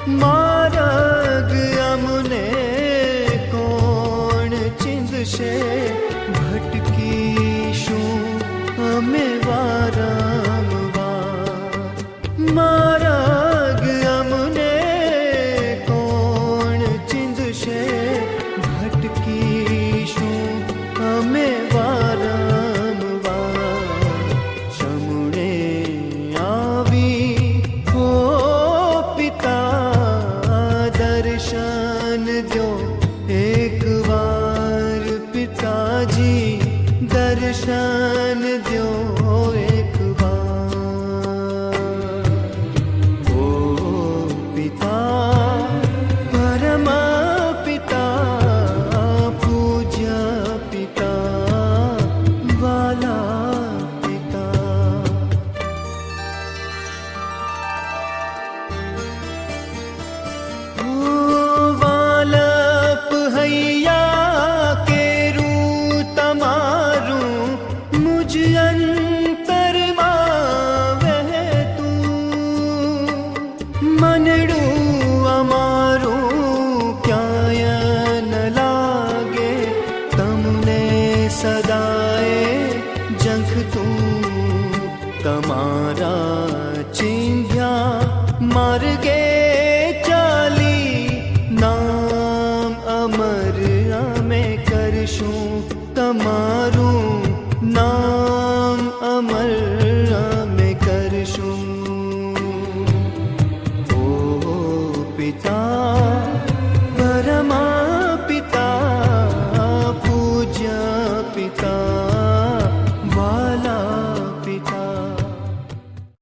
માર્ગ અમને કોણ ચીંધશે, ભટકીશું અમે વારંવાર. માર્ગ અમને કોણ ચીંધશે, ભટકીશું અમે વારંવાર. શમણે આવી હો પિતા, દર્શન દો એક વાર. પિતાજી દર્શન દો એક વાર. ઓ પિતા, પરમ પિતા, પૂજ્ય પિતા, વાલા પિતા. ઓ વાલપ હૈયા કેરું તમારું, મુજ અંતરમાં વહેતું. મનડું અમારું ક્યાંય ન લાગે, તમને સદાએ ઝંખતું. તમારા ચીંધ્યા માર્ગે